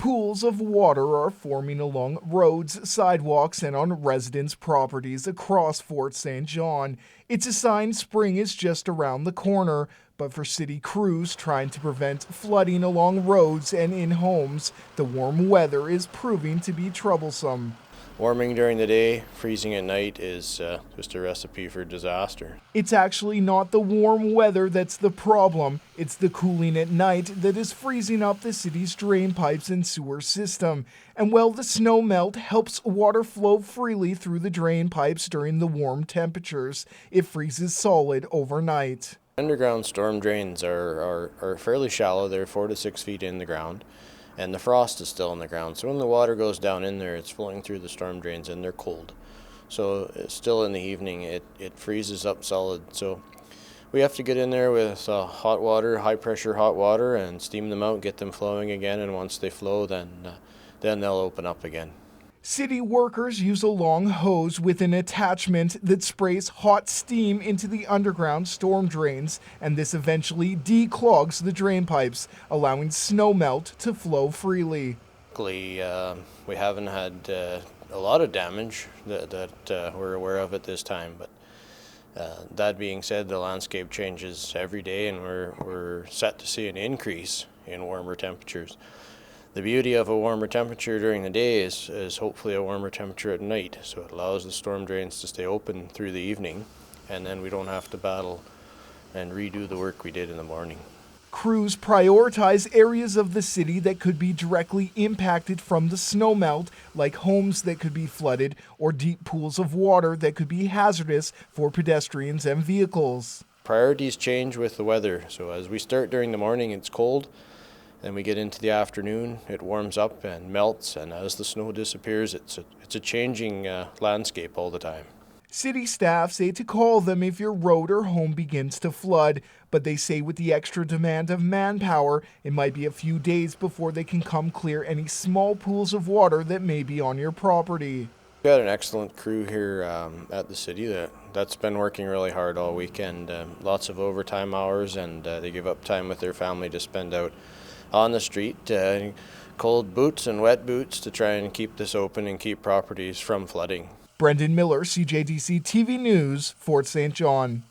Pools of water are forming along roads, sidewalks, and on residents' properties across Fort St. John. It's a sign spring is just around the corner, but for city crews trying to prevent flooding along roads and in homes, the warm weather is proving to be troublesome. Warming during the day, freezing at night is just a recipe for disaster. It's actually not the warm weather that's the problem. It's the cooling at night that is freezing up the city's drain pipes and sewer system. And while the snow melt helps water flow freely through the drain pipes during the warm temperatures, it freezes solid overnight. Underground storm drains are fairly shallow. They're 4 to 6 feet in the ground, and the frost is still in the ground. So when the water goes down in there, it's flowing through the storm drains and they're cold. So still in the evening, it freezes up solid. So we have to get in there with hot water, high pressure hot water, and steam them out, get them flowing again. And once they flow, then they'll open up again. City workers use a long hose with an attachment that sprays hot steam into the underground storm drains, and this eventually declogs the drain pipes, allowing snow melt to flow freely. Luckily, we haven't had a lot of damage that we're aware of at this time, but that being said, the landscape changes every day, and we're set to see an increase in warmer temperatures. The beauty of a warmer temperature during the day is hopefully a warmer temperature at night, so it allows the storm drains to stay open through the evening, and then we don't have to battle and redo the work we did in the morning. Crews prioritize areas of the city that could be directly impacted from the snowmelt, like homes that could be flooded or deep pools of water that could be hazardous for pedestrians and vehicles. Priorities change with the weather, so as we start during the morning, it's cold. Then we get into the afternoon, it warms up and melts, and as the snow disappears, it's a changing landscape all the time. City staff say to call them if your road or home begins to flood, but they say with the extra demand of manpower, it might be a few days before they can come clear any small pools of water that may be on your property. We've got an excellent crew here at the city that's been working really hard all weekend. Lots of overtime hours, and they give up time with their family to spend out on the street, cold boots and wet boots to try and keep this open and keep properties from flooding. Brendan Miller, CJDC-TV News, Fort St. John.